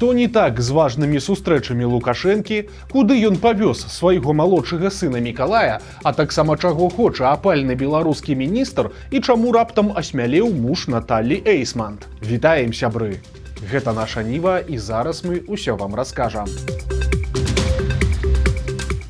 Што не так з важнымі сустрэчамі Лукашэнкі, куды ён павёз свайго малодшага сына Мікалая, а таксама чаго хоча апальны беларускі міністр і чаму раптам асмялеў муж Наталлі Эйсмант. Вітаем, сябры! Гэта наша Ніва, і зараз мы ўсё вам раскажам.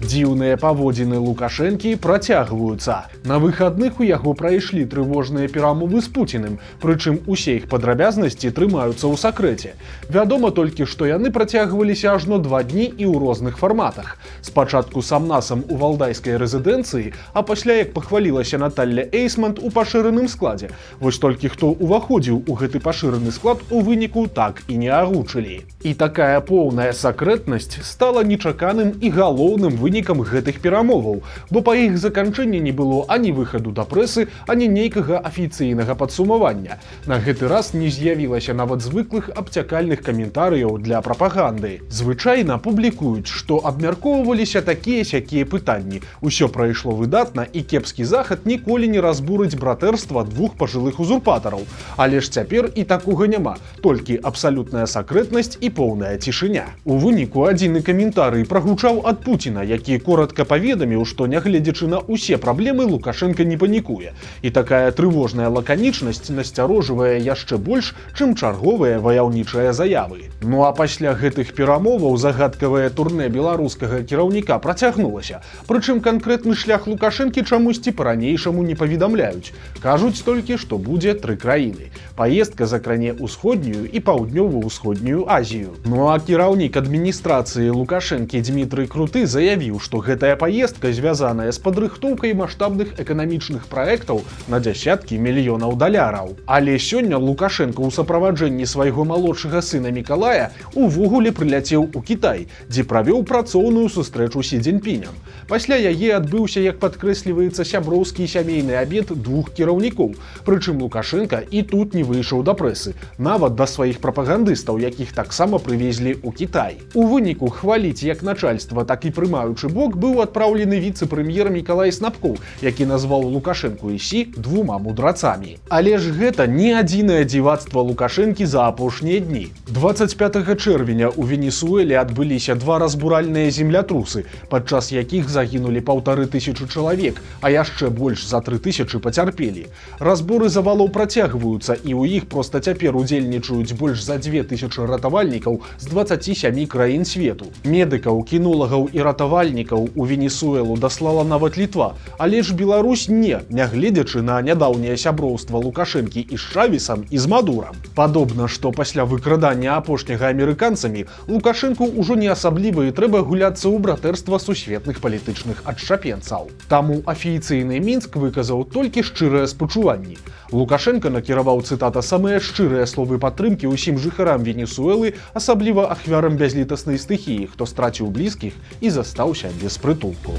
Дзіўныя паводзіны Лукашэнкі працягваюцца. На выхадных у яго прайшлі трывожныя перамовы з Пуціним, прычым усе іх падрабязнасці трымаюцца ў сакрэце. Вядома толькі, што яны працягваліся ажно 2 дні і ў розных фарматах. Спачатку сам-насам у валдайскай рэзідэнцыі, а пасля, як пахвалілася Наталля Эйсмант, у пашыраным складзе. Вось толькі хто ўваходзіў у гэты пашыраны склад, у выніку так і не агучылі. І такая поўная сакрэтнасць стала нечаканым і галоўным вынікам гэтых перамоваў, бо па іх заканчэнні не было ані выхаду да прэсы, ані нейкага афіцыйнага падсумавання. На гэты раз не з'явілася нават звыклых абцякальных каментарыяў для прапаганды. Звычайна публікуюць, што абмяркоўваліся такія-сякія пытанні. Усё прайшло выдатна, і кепскі захад ніколі не разбурыць братэрства двух пажылых узурпатараў. Але ж цяпер і такога няма, толькі абсалютная сакрэтнасць і поўная цішыня. У выніку адзіны каментарый прагучаў ад Пуціна, які коратка паведаміў, што нягледзячы на ўсе праблемы, Лукашенко не панікуе. І такая трывожная лаканічнасць насцярожвае яшчэ больш, чым чарговыя ваяўнічыя заявы. Ну а пасля гэтых перамоваў загадкавае турнэ беларускага кіраўніка працягнулася. Прычым канкрэтны шлях Лукашэнкі чамусьці па-ранейшаму не паведамляюць. Кажуць толькі, што будзе 3 краіны. Паездка закране ўсходнюю і паўднёва-ўсходнюю Азію. Ну а кіраўнік адміністрацыі Лукашэнкі Дмітрый Круты заявіў, што гэтая паездка звязаная з падрыхтоўкай маштабных эканамічных праектаў на дзясяткі мільёнаў даляраў. Але сёння Лукашенко ў суправаджэнні свайго малодшага сына Мікалая увогуле прыляцеў у Кітай, дзе правёў працоўную сустрэчу Сі Цзіньпінем. Пасля яе адбыўся, як падкрэсліваецца, сяброўскі сямейны абед двух кіраўнікоў. Прычым Лукашенко і тут не выйшаў да прэсы, нават да сваіх прапагандыстаў, якіх таксама прывезлі ў Кітай. У выніку хваліць як начальства, так і прымаючы бок быў адпраўлены віцэ-прэм'ер Мікалай Снапкоў, які назваў Лукашэнку і Сі двума мудрацамі. Але ж гэта не адзінае дзівацтва Лукашэнкі за апошнія дні. 25 чэрвеня ў Венесуэле адбыліся 2 разбуральныя землятрусы, падчас якіх загінулі 1500 чалавек, а яшчэ больш за 3000 пацярпелі. Разборы завалоў працягваюцца, і ў іх проста цяпер удзельнічаюць больш за 2000 ратавальнікаў з 27 краін свету. Медыкаў, кінолагаў і ратавальнікаў у Венесуэлу даслала нават Літва, але ж Беларусь не, нягледзячы на нядаўняе сяброўства Лукашэнкі і з Чавесам і з Мадурам. Падобна, што пасля выкрадання апошняга амерыканцамі Лукашэнку ўжо не асабліва і трэба гуляцца ў братэрства сусветных палітычных адшчапенцаў. Таму афіцыйны Мінск выказаў толькі шчырыя спачуванні. Лукашенко накіраваў, цытата, самыя шчырыя словы падтрымкі ўсім жыхарам Венесуэлы, асабліва ахвярам бязлітаснай стыхіі, хто страціў блізкіх і застаўся без прытулку.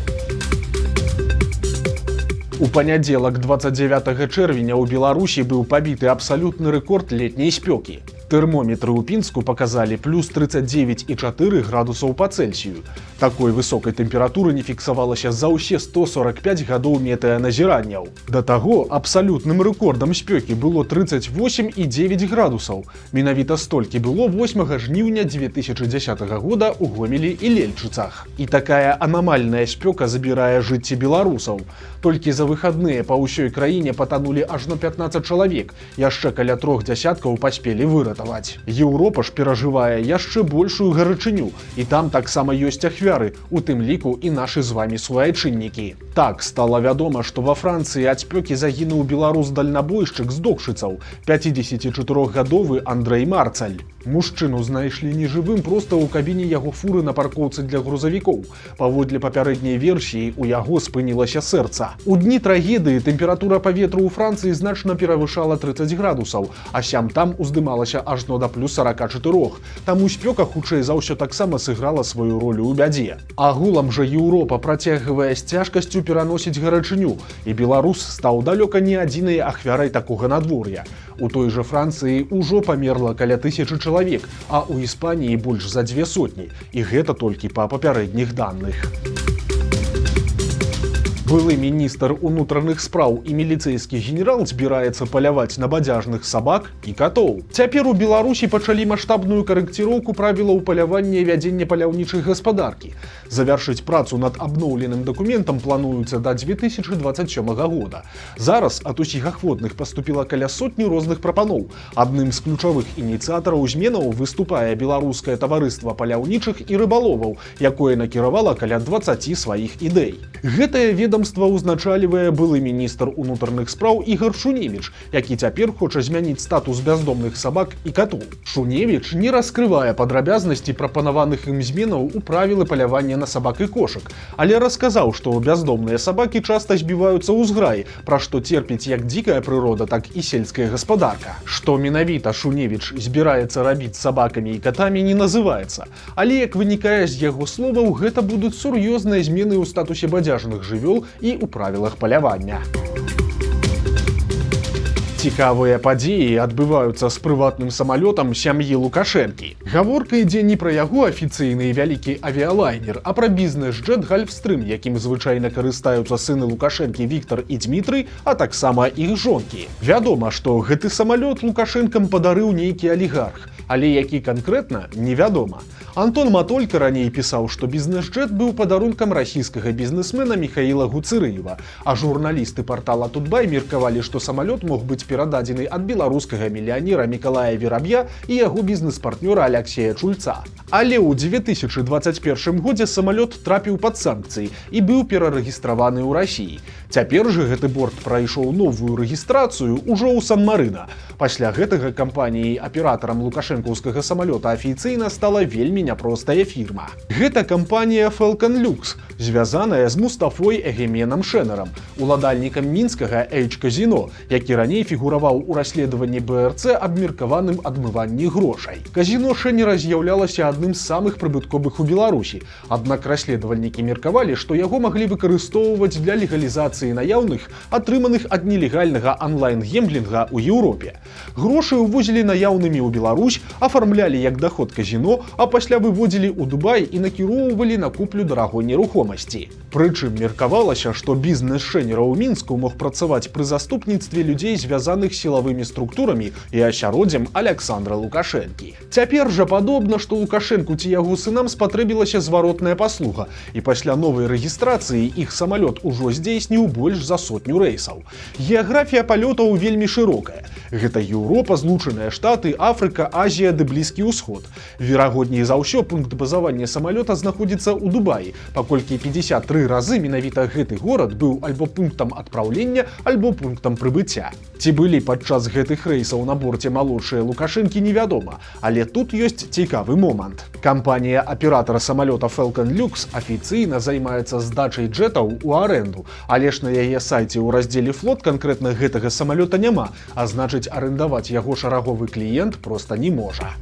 У панядзелак 29 чэрвеня ў Беларусі быў пабіты абсалютны рэкорд летняй спёкі. Тэрмометры ў Пінску паказалі плюс 39,4 градусаў па Цельсію. Такой высокай тэмпературы не фіксавалася за ўсе 145 гадоў метэаназіранняў. Да таго, абсалютным рэкордам спёкі было 38,9 градусаў. Менавіта столькі было 8 жніўня 2010 года ў Гомелі і Лельчыцах. І такая анамальная спёка забірае жыцці беларусаў. Толькі за выхадныя па ўсёй краіне патанулі ажно 15 чалавек, яшчэ каля 3 дзясяткаў паспелі выратаваць. Еўропа ж перажывае яшчэ большую гарачыню, і там таксама ёсць ахвяры, у тым ліку і нашы з вамі суайчыннікі. Так, стала вядома, што ва Францыі ад спёкі загінуў беларус-дальнабойшчык з Докшыцаў, 54-гадовы Андрэй Марцаль. Мужчыну знайшлі нежывым проста ў кабіне яго фуры на паркоўцы для грузавікоў. Паводле папярэдняй версіі, у яго спынілася сэрца. У дні трагедыі тэмпература паветра ў Францыі значна перавышала 30 градусаў, а сям-там уздымалася ажно да плюс 44. Таму спёка, хутчэй за ўсё, таксама сыграла сваю ролю ў бядзе. Агулам жа Еўропа працягвае з цяжкасцю пераносіць гарачыню, і беларус стаў далёка не адзінай ахвярай такога надвор'я. У той жа Францыі ўжо памерла каля 1000 чалавек, а ў Іспаніі больш за 200, і гэта толькі па папярэдніх даных. Былы міністр унутраных спраў і міліцэйскі генерал збіраецца паляваць на бадзяжных сабак і катоў. Цяпер у Беларусі пачалі маштабную карэкціроўку правілаў палявання і вядзення паляўнічай гаспадаркі. Завяршыць працу над абноўленым дакументам плануецца да 2027 года. Зараз ад усіх ахвотных паступіла каля сотні розных прапаноў. Адным з ключавых ініцыятараў зменаў выступае беларускае таварыства паляўнічых і рыбаловаў, якое накіравала каля 20 сваіх ідэй. Гэтае ведомства ўзначальвае былы міністр унутраных спраў Ігор Шуневіч, які цяпер хоча змяніць статус бяздомных сабак і катоў. Шуневіч не раскрывае падрабязнасці прапанаваных ім зменаў у правілы палявання на сабак і кошак, але расказаў, што бяздомныя сабакі часта збіваюцца ў зграі, пра што церпіць як дзікая прырода, так і сельская гаспадарка. Што менавіта Шуневіч збіраецца рабіць з сабакамі і катамі, не называецца, але, як вынікае з яго словаў, гэта будуць сур'ёзныя змены ў статусе бадзяжных жывёл і ў правілах палявання. Цікавыя падзеі адбываюцца з прыватным самалётам сям'і Лукашэнкі. Гаворка ідзе не пра яго афіцыйны вялікі авіялайнер, а пра бізнес-джет «Гольфстрым», якім звычайна карыстаюцца сыны Лукашэнкі Віктар і Дмітрый, а таксама іх жонкі. Вядома, што гэты самалёт Лукашэнкам падарыў нейкі алігарх, але які канкрэтна, невядома. Антон Матолька раней пісаў, што бізнес-джет быў падарункам расійскага бізнесмена Михаіла Гуцырыева, а журналісты партала «Тутбай» меркавалі, што самалёт мог быць перададзены ад беларускага мільянера Мікалая Вераб'я і яго бізнес-партнёра Аляксея Чульца. Але ў 2021 годзе самалёт трапіў пад санкцыі і быў перарэгістраваны ў Расіі. Цяпер жа гэты борт прайшоў новую рэгістрацыю ўжо ў Сан-Марына. Пасля гэтага кампаніяй-аператарам лукашэнкаўскага самалёта афіцыйна стала вельмі няпростая фірма. Гэта кампанія Falcon Lux, звязаная з Мустафой Эгеменам Шэнерам, уладальнікам мінскага H-казіно, які раней фігураваў у расследаванні БРЦ абмеркаваным адмыванні грошай. Казіно Шэнера з'яўлялася адным з самых прыбытковых у Беларусі, аднак расследавальнікі меркавалі, што яго маглі выкарыстоўваць для легалізацыі наяўных, атрыманых ад нелегальнага онлайн-гемблінга ў Еўропе. Грошы ўвозілі наяўнымі ў Беларусь, афармлялі як даход казіно, а пасля выводзілі ў Дубай і накіроўвалі на куплю дарагой нерухомасці. Прычым меркавалася, што бізнес Шэнера ў Мінску мог працаваць пры заступніцтве людзей, звязаных з сілавымі структурамі і асяроддзем Аляксандра Лукашэнкі. Цяпер жа падобна, што Лукашэнку ці яго сынам спатрэбілася зваротная паслуга, і пасля новай рэгістрацыі іх самалёт ужо здзейсніў больш за 100 рэйсаў. Геаграфія палётаў вельмі шырокая. Гэта Еўропа, Злучаныя Штаты, Афрыка, Азія ды Блізкі ўсход. Верагодней за ўсё пункт базавання самалёта знаходзіцца ў Дубаі, паколькі 53 разы менавіта гэты горад быў альбо пунктам адпраўлення, альбо пунктам прыбыцця. Ці былі падчас гэтых рэйсаў на борце малодшыя Лукашэнкі, невядома, але тут ёсць цікавы момант. Кампанія-аператар самалёта Falcon Lux афіцыйна займаецца здачай джетаў у арэнду, але ж на яе сайце ў раздзеле «Флот» канкрэтна гэтага самалёта няма, а значыць, арендаваць яго шараговы кліент проста не можа.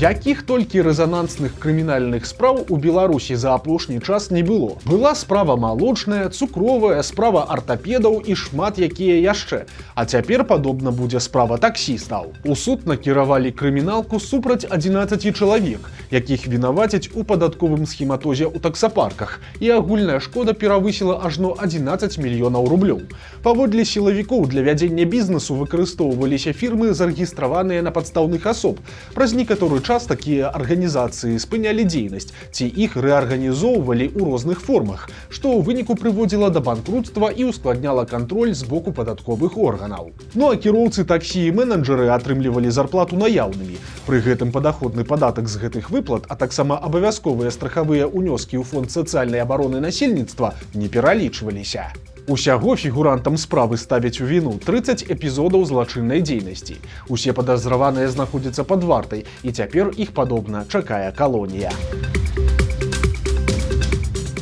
Якіх толькі рэзанансных крымінальных спраў у Беларусі за апошні час не было. Была справа малочная, цукровая, справа артапедаў і шмат якія яшчэ. А цяпер, падобна, будзе справа таксістаў. У суд накіравалі крыміналку супраць 11 чалавек, якіх вінавацяць у падатковым схематозе ў таксапарках, і агульная шкода перавысіла ажно 11 мільёнаў рублёў. Паводле сілавікоў для вядзення бізнесу выкарыстоўваліся фірмы, зарэгістраваныя на падстаўных асоб. Праз некаторы час такія арганізацыі спынялі дзейнасць ці іх рэарганізоўвалі ў розных формах, што ў выніку прыводзіла да банкруцтва і ускладняла кантроль з боку падатковых органаў. Ну а кіроўцы таксі і менеджеры атрымлівалі зарплату наяўнымі. Пры гэтым падаходны падатак з гэтых выплат, а таксама абавязковыя страхавыя ўнёскі ў фонд сацыяльнай абароны насельніцтва не пералічваліся. Усяго фігурантам справы ставяць у віну 30 эпізодаў злачыннай дзейнасці. Усе падазраваныя знаходзяцца пад вартай, і цяпер іх, падобна, чакае калонія.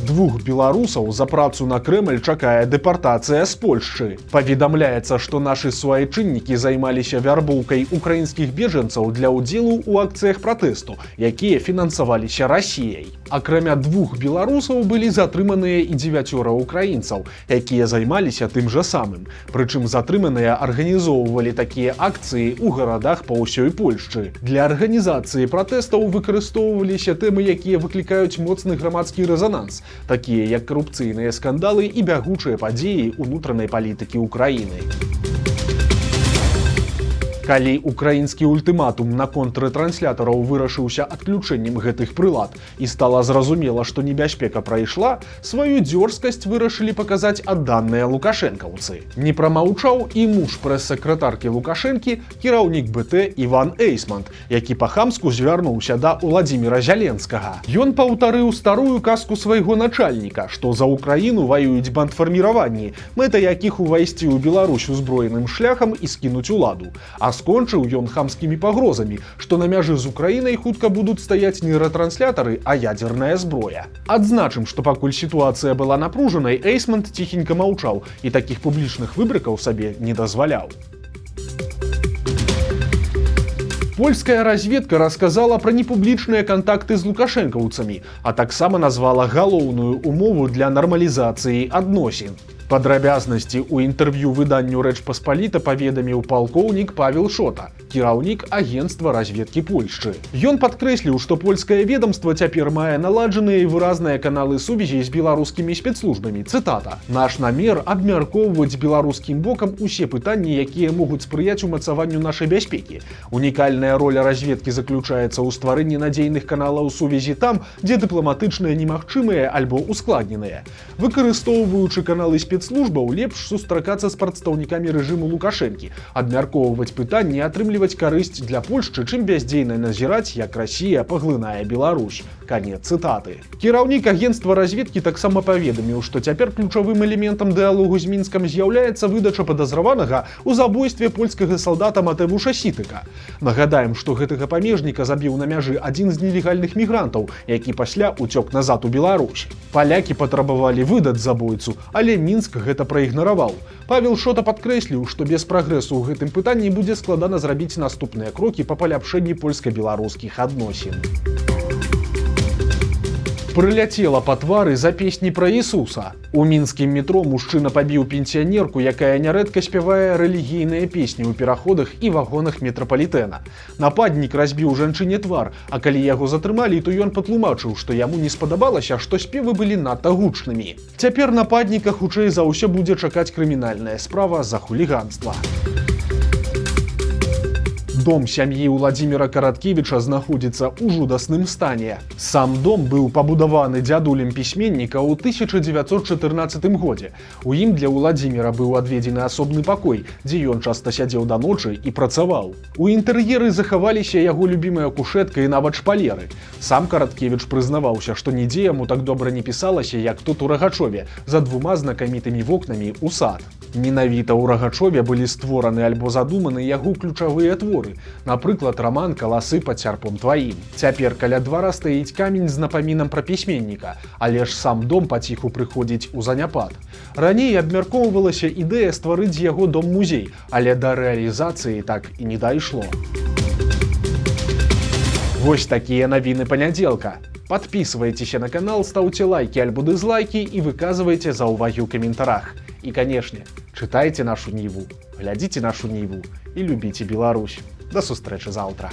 Двух беларусаў за працу на Крэмль чакае дэпартацыя з Польшчы. Паведамляецца, што нашы суайчыннікі займаліся вярбоўкай украінскіх бежанцаў для ўдзелу ў акцыях пратэсту, якія фінансаваліся Расіяй. Акрамя двух беларусаў былі затрыманыя і 9 украінцаў, якія займаліся тым жа самым. Прычым затрыманыя арганізоўвалі такія акцыі ў гарадах па ўсёй Польшчы. Для арганізацыі пратэстаў выкарыстоўваліся тэмы, якія выклікаюць моцны грамадскі рэзананс. такія як карупцыйныя скандалы і бягучыя падзеі ўнутранай палітыкі ўкраіны. Калі украінскі ультыматум наконт рэтранслятораў вырашыўся адключэннем гэтых прылад і стала зразумела, што небяспека прайшла, сваю дзёрзкасць вырашылі паказаць адданыя лукашэнкаўцы. Не прамаўчаў і муж прэс-сакратаркі Лукашэнкі, кіраўнік БТ Іван Эйсмант, які па-хамску звярнуўся да Уладзіміра Зяленскага. Ён паўтарыў старую казку свайго начальніка, што за Украіну ваююць бандфарміраванні, мэта якіх увайсці ў Беларусь узброеным шляхам і скінуць уладу. А скончыў ён хамскімі пагрозамі, што на мяжы з Украінай хутка будуць стаяць не рэтрансляторы, а ядзерная зброя. Адзначым, што пакуль сітуацыя была напружанай, Эйсмант ціхенька маўчаў і такіх публічных выбрыкаў сабе не дазваляў. Польская разведка расказала пра непублічныя кантакты з лукашэнкаўцамі, а таксама назвала галоўную умову для нармалізацыі адносін. Падрабязнасці ў інтэрв'ю выданню Рэч Паспаліта паведаміў палкоўнік Павел Шота, кіраўнік агенцтва разведкі Польшчы. Ён падкрэсліў, што польскае ведамства цяпер мае наладжаныя і выразныя каналы сувязі з беларускімі спецслужбамі. Цытата: «Наш намер абмяркоўваць беларускім бокам усе пытанні, якія могуць спрыяць умацаванню нашай бяспекі. Унікальная роля разведкі заключаецца ў стварэнні надзейных каналаў сувязі там, дзе дыпламатычныя немагчымыя альбо ускладненыя. Выкарыстоўваючы каналы спецслужбаў, лепш сустракацца з прадстаўнікамі рэжыму Лукашэнкі, абмяркоўваць пытанні, атрымліваць карысць для Польшчы, чым бяздзейна назіраць, як Расія паглынае Беларусь». Канец цытаты. Кіраўнік агенцтва разведкі таксама паведаміў, што цяпер ключавым элементам дыялогу з Мінскам з'яўляецца выдача падазраванага ў забойстве польскага салдата Матэвуша Сітыка. Нагадаем, што гэтага памежніка забіў на мяжы адзін з нелегальных мігрантаў, які пасля уцёк назад у Беларусь. Палякі патрабавалі выдаць забойцу, але Мінск гэта праігнараваў. Павел Шота падкрэсліў, што без прагрэсу ў гэтым пытанні будзе складана зрабіць наступныя крокі па паляпшэнні польска-беларускіх адносін. Прыляцела па твары за песні пра Ісуса. У мінскім метро мужчына пабіў пенсіянерку, якая нярэдка спявае рэлігійныя песні ў пераходах і вагонах метрапалітэна. Нападнік разбіў жанчыне твар, а калі яго затрымалі, то ён патлумачыў, што яму не спадабалася, што спевы былі надта гучнымі. Цяпер нападніка хутчэй за ўсё будзе чакаць крымінальная справа за хуліганства. Дом сям'і Уладзіміра Караткевіча знаходзіцца ў жудасным стане. Сам дом быў пабудаваны дзядулем пісьменніка ў 1914 годзе. У ім для Уладзіміра быў адведзены асобны пакой, дзе ён часта сядзеў да ночы і працаваў. У інтэр'еры захаваліся яго любімая кушэтка і нават шпалеры. Сам Караткевіч прызнаваўся, што нідзе яму так добра не пісалася, як тут у Рагачове, за двума знакамітымі вокнамі ў сад. Менавіта ў Рагачове былі створаны альбо задуманы яго ключавыя творы, напрыклад, раман «Каласы пад сярпом тваім». Цяпер каля двара стаіць камень з напамінам пра пісьменніка, але ж сам дом паціху прыходзіць у заняпад. Раней абмяркоўвалася ідэя стварыць з яго дом-музей, але да рэалізацыі так і не дайшло. Вось такія навіны панядзелка. Падпісвайцеся на канал, стаўце лайкі альбо дызлайкі і выказвайце заўвагі ў каментарах. І, канешне, чытайце нашу Ніву, глядзіце нашу Ніву і любіце Беларусь. Да сустрэчы заўтра.